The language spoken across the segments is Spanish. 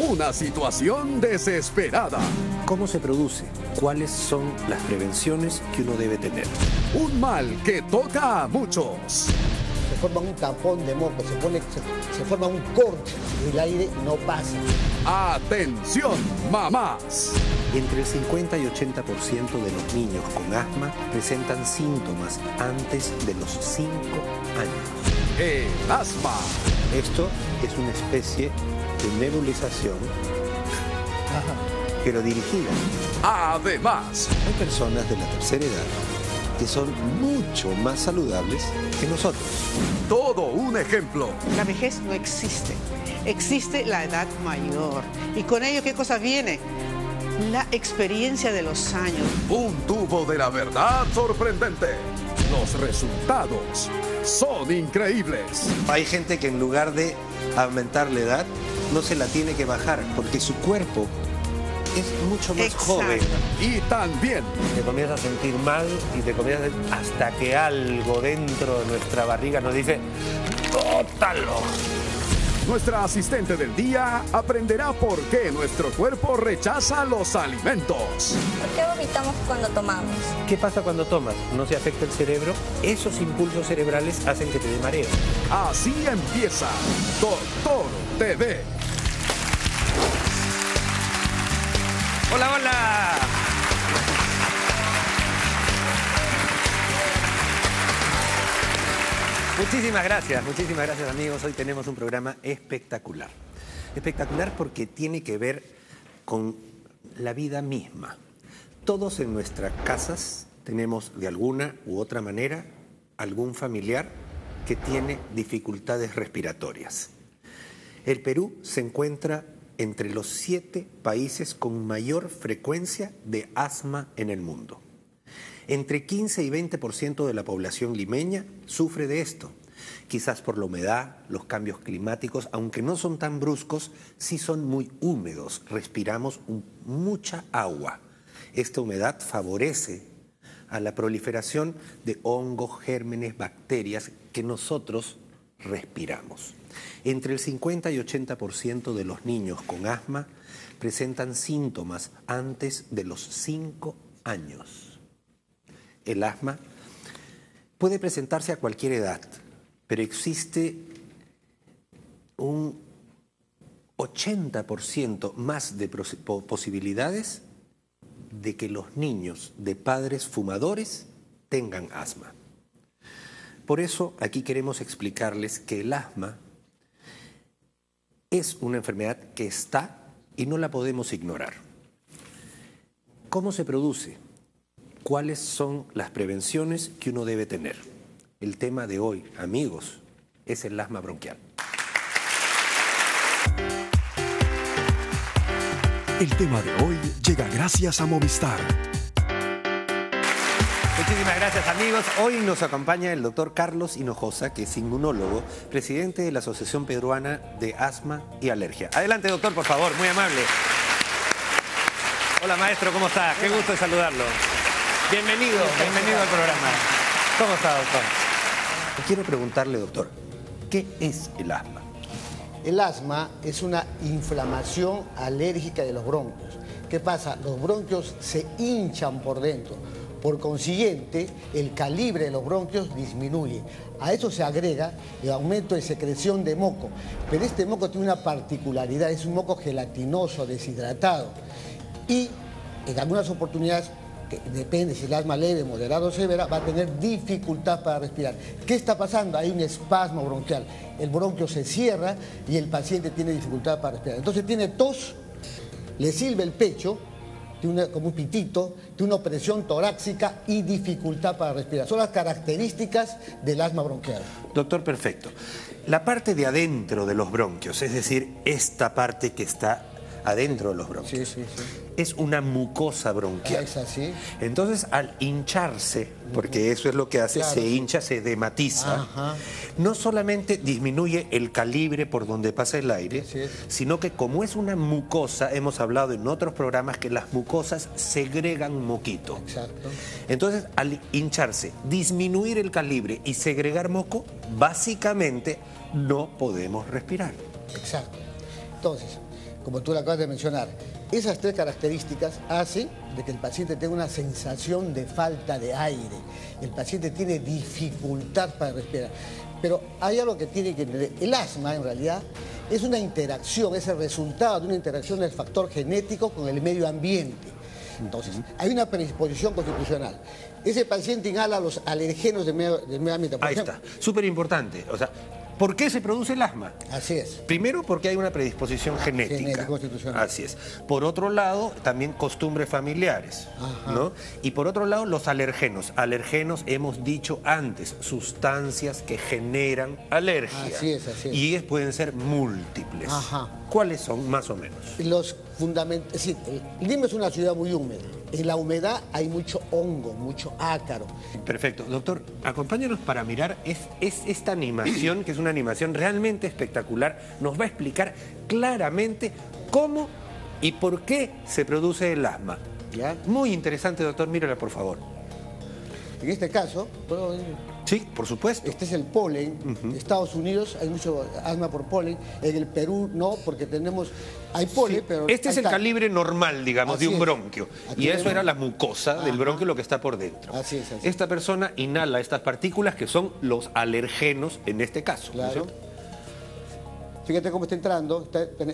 Una situación desesperada. ¿Cómo se produce? ¿Cuáles son las prevenciones que uno debe tener? Un mal que toca a muchos. Se forma un tapón de moco, se forma un corte y el aire no pasa. Atención, mamás. Entre el 50 y 80% de los niños con asma presentan síntomas antes de los 5 años. El asma. Esto es una especie de nebulización, pero dirigida. Además, Hay personas de la tercera edad que son mucho más saludables que nosotros. todo un ejemplo. La vejez no existe, existe la edad mayor. Y con ello, ¿qué cosa viene? La experiencia de los años. Un tubo de la verdad sorprendente. Los resultados son increíbles. Hay gente que en lugar de aumentar la edad, no se la tiene que bajar porque su cuerpo es mucho más Exacto. joven. Y también Te comienzas a sentir mal y te comienzas hasta que algo dentro de nuestra barriga nos dice ¡bótalo! nuestra asistente del día aprenderá por qué nuestro cuerpo rechaza los alimentos. ¿Por qué vomitamos cuando tomamos? ¿Qué pasa cuando tomas? ¿No se afecta el cerebro? Esos impulsos cerebrales hacen que te dé mareo. Así empieza Doctor TV. ¡Hola, hola! Muchísimas gracias amigos. Hoy tenemos un programa espectacular. Espectacular porque tiene que ver con la vida misma. Todos en nuestras casas tenemos de alguna u otra manera algún familiar que tiene dificultades respiratorias. El Perú se encuentra entre los 7 países con mayor frecuencia de asma en el mundo. Entre 15 y 20% de la población limeña sufre de esto. Quizás por la humedad, los cambios climáticos, aunque no son tan bruscos, sí son muy húmedos. Respiramos mucha agua. Esta humedad favorece a la proliferación de hongos, gérmenes, bacterias que nosotros respiramos. Entre el 50 y 80% de los niños con asma presentan síntomas antes de los 5 años. El asma puede presentarse a cualquier edad, pero existe un 80% más de posibilidades de que los niños de padres fumadores tengan asma. Por eso aquí queremos explicarles que el asma es una enfermedad que está y no la podemos ignorar. ¿Cómo se produce? ¿Cuáles son las prevenciones que uno debe tener? El tema de hoy, amigos, es el asma bronquial. El tema de hoy llega gracias a Movistar. Muchísimas gracias amigos. Hoy nos acompaña el doctor Carlos Hinojosa, que es inmunólogo, presidente de la Asociación Peruana de Asma y Alergia. Adelante doctor, por favor, muy amable. Hola maestro, ¿cómo está? Qué gusto de saludarlo. Bienvenido al programa. ¿Cómo está, doctor? Quiero preguntarle, doctor, ¿qué es el asma? El asma es una inflamación alérgica de los bronquios. ¿Qué pasa? Los bronquios se hinchan por dentro. Por consiguiente, el calibre de los bronquios disminuye. A eso se agrega el aumento de secreción de moco. Pero este moco tiene una particularidad, es un moco gelatinoso, deshidratado. Y en algunas oportunidades, que depende si el asma leve, moderado o severa, va a tener dificultad para respirar. ¿Qué está pasando? Hay un espasmo bronquial. El bronquio se cierra y el paciente tiene dificultad para respirar. Entonces tiene tos, le silba el pecho, tiene como un pitito, tiene una presión torácica y dificultad para respirar. Son las características del asma bronquial. Doctor, perfecto. La parte de adentro de los bronquios, es decir, esta parte que está adentro de los bronquios, Sí. es una mucosa bronquial. Es así. Entonces, al hincharse, porque eso es lo que hace, Claro. se hincha, se dematiza, Ajá. no solamente disminuye el calibre por donde pasa el aire, Así es. sino que como es una mucosa, hemos hablado en otros programas que las mucosas segregan moquito. Exacto. Entonces, al hincharse, disminuir el calibre y segregar moco, básicamente no podemos respirar. Exacto. Entonces, como tú lo acabas de mencionar. Esas tres características hacen de que el paciente tenga una sensación de falta de aire. El paciente tiene dificultad para respirar. Pero hay algo que tiene que entender. El asma, en realidad, es una interacción, es el resultado de una interacción del factor genético con el medio ambiente. Entonces, hay una predisposición constitucional. Ese paciente inhala los alergenos del medio ambiente. Ahí está, súper importante. O sea, ¿por qué se produce el asma? Así es. Primero, porque hay una predisposición genética. Genética, constitucional. Así es. Por otro lado, también costumbres familiares, ¿no? Y por otro lado, los alergenos. Alergenos, hemos dicho antes, sustancias que generan alergia. Así es, así es. Y pueden ser múltiples. Ajá. ¿Cuáles son, más o menos? Los fundamentos, es decir, Lima es una ciudad muy húmeda. En la humedad hay mucho hongo, mucho ácaro. Perfecto. Doctor, acompáñanos para mirar esta animación, que es una animación realmente espectacular. Nos va a explicar claramente cómo y por qué se produce el asma. ¿Ya? Muy interesante, doctor. Mírala, por favor. En este caso, ¿puedo ver? Sí, por supuesto. Este es el polen. En Estados Unidos hay mucho asma por polen. En el Perú no, porque hay polen, Sí. pero... Este es ahí el está. calibre normal, digamos, Así de un es. bronquio. Aquí Y eso vemos. era la mucosa del Ajá. bronquio, lo que está por dentro. Así es, así es. Esta persona inhala estas partículas que son los alergenos en este caso. ¿no es Claro. cierto? Fíjate cómo está entrando,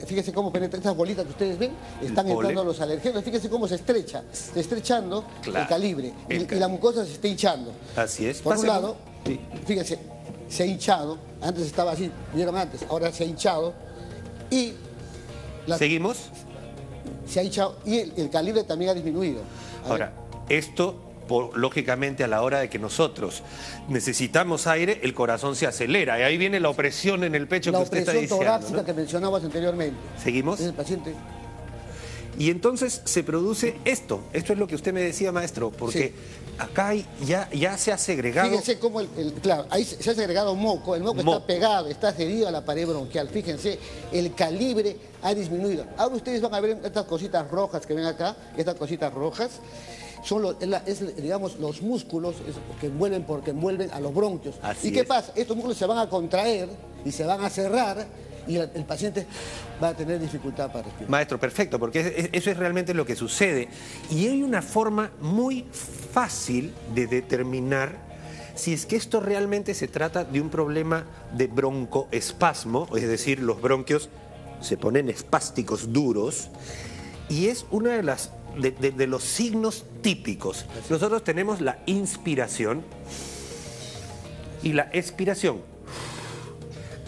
fíjese cómo penetra estas bolitas que ustedes ven, están polen. entrando los alergenos, fíjese cómo se está estrechando Claro, el calibre el y la mucosa se está hinchando. Así es. Por un Pasemos. lado, Sí. fíjense, se ha hinchado, antes estaba así, vieron antes, ahora se ha hinchado y ¿Seguimos? se ha hinchado y el calibre también ha disminuido. A ver, Ahora, esto, lógicamente, a la hora de que nosotros necesitamos aire, el corazón se acelera. Y ahí viene la opresión en el pecho la que usted está opresión diciendo. torácica ¿no? que mencionabas anteriormente. ¿Seguimos? Es el paciente. Y entonces se produce esto. Esto es lo que usted me decía, maestro, porque Sí. acá ya se ha segregado. Fíjense cómo, claro, ahí se ha segregado moco, el moco Moco. está pegado, está adherido a la pared bronquial. Fíjense, el calibre ha disminuido. Ahora ustedes van a ver estas cositas rojas que ven acá, estas cositas rojas, son digamos, los músculos que envuelven a los bronquios. Así ¿Y qué es. pasa? Estos músculos se van a contraer y se van a cerrar y el paciente va a tener dificultad para respirar. Maestro, perfecto, porque eso es realmente lo que sucede. Y hay una forma muy fácil de determinar si es que esto realmente se trata de un problema de broncoespasmo, es decir, los bronquios se ponen espásticos duros, y es una de los signos típicos. Nosotros tenemos la inspiración y la expiración.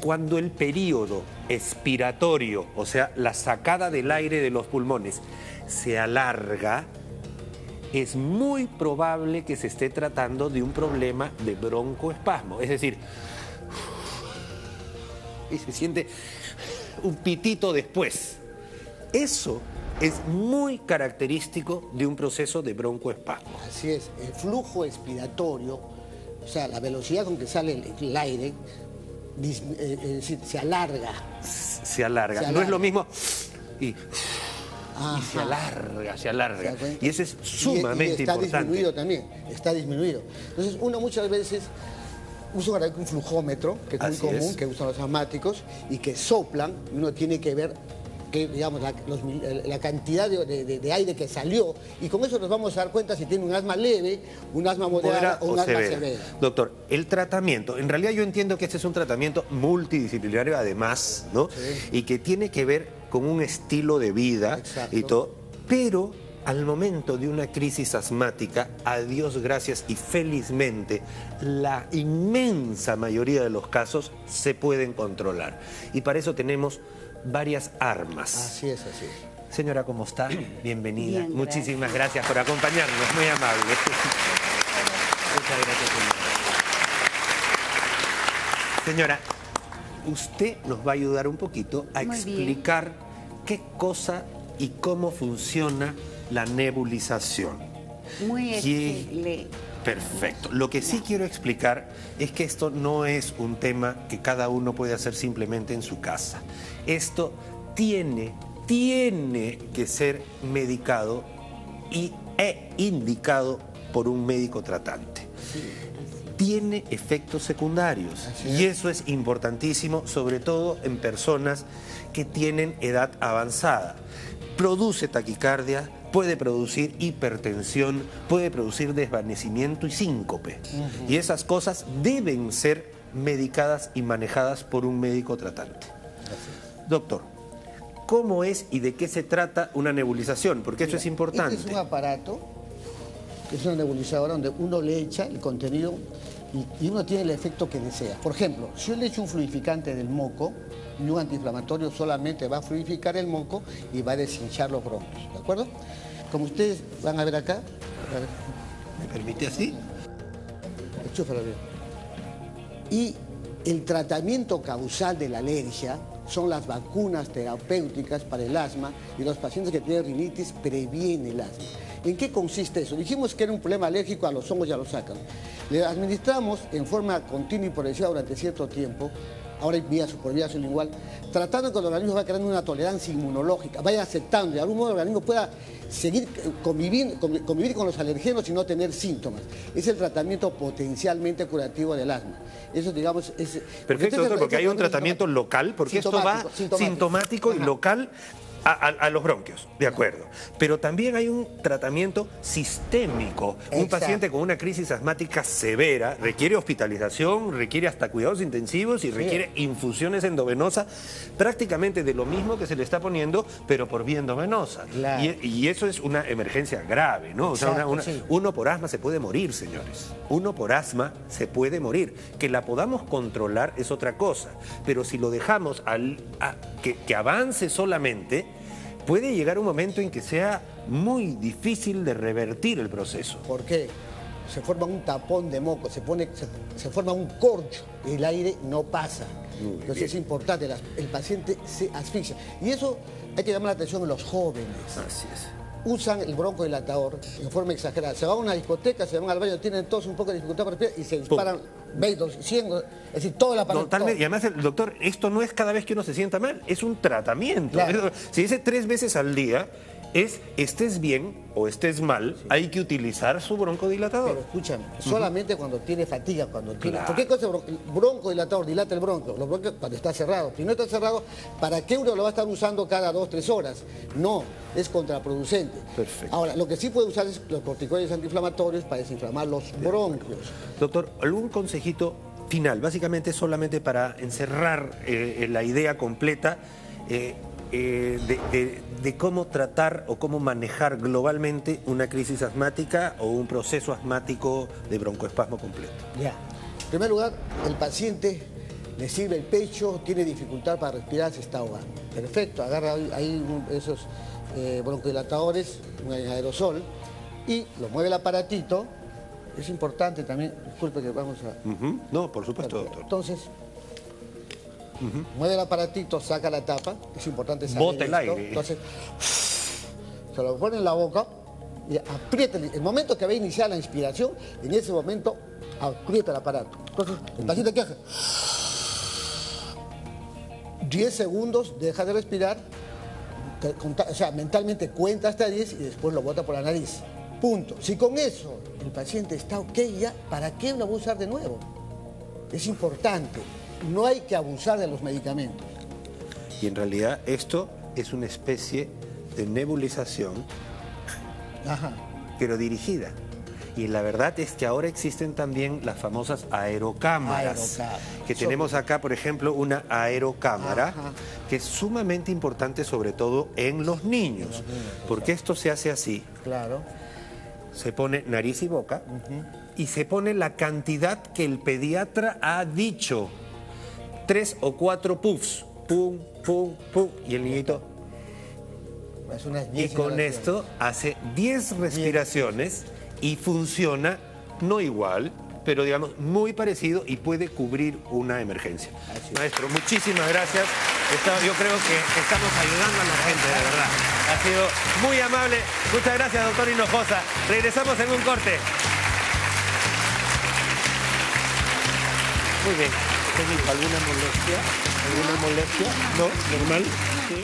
Cuando el periodo expiratorio, o sea, la sacada del aire de los pulmones, se alarga, es muy probable que se esté tratando de un problema de broncoespasmo. Es decir, y se siente un pitito después. Eso es muy característico de un proceso de broncoespasmo. Así es, el flujo expiratorio, o sea, la velocidad con que sale el aire, se alarga. Se alarga. Se No es alarga. lo mismo y Ajá. se alarga, se alarga. ¿Se da cuenta? Y eso es Y sumamente está importante. disminuido también, está disminuido. Entonces uno muchas veces usa un flujómetro, que es muy Así común, es. que usan los asmáticos, y que soplan, y uno tiene que ver que, digamos, la cantidad de aire que salió, y con eso nos vamos a dar cuenta si tiene un asma leve, un asma moderada o un asma severa. Doctor, el tratamiento, en realidad yo entiendo que este es un tratamiento multidisciplinario además, ¿no? Sí. Y que tiene que ver con un estilo de vida Exacto. y todo, pero al momento de una crisis asmática, a Dios gracias y felizmente, la inmensa mayoría de los casos se pueden controlar. Y para eso tenemos varias armas. Así es, así es. Señora, ¿cómo está? Bienvenida. Bien, Muchísimas gracias por acompañarnos, muy amable. Muchas gracias, señora. Señora, usted nos va a ayudar un poquito a Muy bien. explicar qué cosa y cómo funciona la nebulización. Muy ¿Qué? excelente. Perfecto. Lo que sí quiero explicar es que esto no es un tema que cada uno puede hacer simplemente en su casa. Esto tiene que ser medicado e indicado por un médico tratante. tiene efectos secundarios. Y eso es importantísimo, sobre todo en personas que tienen edad avanzada. Produce taquicardia, puede producir hipertensión, puede producir desvanecimiento y síncope. Y esas cosas deben ser medicadas y manejadas por un médico tratante. Doctor, ¿cómo es y de qué se trata una nebulización? Porque eso es importante. Este es un aparato, que es una nebulizadora donde uno le echa el contenido y uno tiene el efecto que desea. Por ejemplo, si yo le echo un fluidificante del moco, y un antiinflamatorio solamente va a fluidificar el moco y va a deshinchar los bronquios, ¿de acuerdo? Como ustedes van a ver acá, a ver. ¿Me permite así? Enchúfalo bien. Y el tratamiento causal de la alergia son las vacunas terapéuticas para el asma, y los pacientes que tienen rinitis previene el asma. ¿En qué consiste eso? Dijimos que era un problema alérgico a los hongos y a los ácaros. Le administramos en forma continua y progresiva durante cierto tiempo, ahora por vía sublingual, tratando que el organismo va creando una tolerancia inmunológica, vaya aceptando, y de algún modo el organismo pueda seguir convivir con los alergenos y no tener síntomas. Es el tratamiento potencialmente curativo del asma. Eso, digamos, es... Perfecto, doctor, porque hay un tratamiento local, porque esto va sintomático y local a los bronquios, de acuerdo. Pero también hay un tratamiento sistémico. Un paciente con una crisis asmática severa requiere hospitalización, requiere hasta cuidados intensivos y requiere infusiones endovenosas, prácticamente de lo mismo que se le está poniendo, pero por vía endovenosa. Claro. Y eso es una emergencia grave, ¿no? Exacto, o sea, uno por asma se puede morir, señores. Uno por asma se puede morir. Que la podamos controlar es otra cosa. Pero si lo dejamos que avance solamente, puede llegar un momento en que sea muy difícil de revertir el proceso. ¿Por qué? Se forma un tapón de moco, se forma un corcho, el aire no pasa. Entonces es importante, el paciente se asfixia. Y eso hay que llamar la atención en los jóvenes. Así es. Usan el broncodilatador en forma exagerada. Se van a una discoteca, se van al baño, tienen todos un poco de dificultad para respirar y se disparan 20, 100, es decir, todo el aparato. Totalmente. Y además, doctor, esto no es cada vez que uno se sienta mal, es un tratamiento. Claro. Se dice 3 veces al día, estés bien o estés mal, hay que utilizar su broncodilatador. Pero escúchame, solamente cuando tiene fatiga, cuando tiene... Claro. ¿Por qué cosa el broncodilatador dilata el bronquio? Los bronquios cuando está cerrado. Si no está cerrado, ¿para qué uno lo va a estar usando cada 2, 3 horas? No, es contraproducente. Perfecto. Ahora, lo que sí puede usar es los corticoides antiinflamatorios para desinflamar los bronquios. Doctor, ¿algún consejito final? Básicamente solamente para encerrar la idea completa de cómo tratar o cómo manejar globalmente una crisis asmática o un proceso asmático de broncoespasmo completo. Ya. En primer lugar, el paciente le sirve el pecho, tiene dificultad para respirar, se está ahogando. Perfecto, agarra ahí esos broncodilatadores, un aerosol, y lo mueve el aparatito. Es importante también, disculpe que vamos a... No, por supuesto, doctor. Entonces, mueve el aparatito, saca la tapa, es importante saber Bota el aire. Entonces, se lo pone en la boca y aprieta. El momento que va a iniciar la inspiración, en ese momento aprieta el aparato. Entonces, el paciente que hace 10 segundos, deja de respirar, o sea, mentalmente cuenta hasta 10 y después lo bota por la nariz. Punto. Si con eso el paciente está ok ya, ¿para qué lo va a usar de nuevo? Es importante. No hay que abusar de los medicamentos. Y en realidad esto es una especie de nebulización, pero dirigida. Y la verdad es que ahora existen también las famosas aerocámaras. Que tenemos acá, por ejemplo, una aerocámara que es sumamente importante, sobre todo en los niños. Porque esto se hace así. Claro. Se pone nariz y boca y se pone la cantidad que el pediatra ha dicho. 3 o 4 puffs. Pum, pum, pum. Y el niñito... Y con esto hace 10 respiraciones y funciona, no igual, pero digamos muy parecido y puede cubrir una emergencia. Maestro, muchísimas gracias. Yo creo que estamos ayudando a la gente, de verdad. Ha sido muy amable. Muchas gracias, doctor Hinojosa. Regresamos en un corte. Muy bien. ¿Alguna molestia? ¿Alguna molestia? ¿No? ¿Normal? Sí.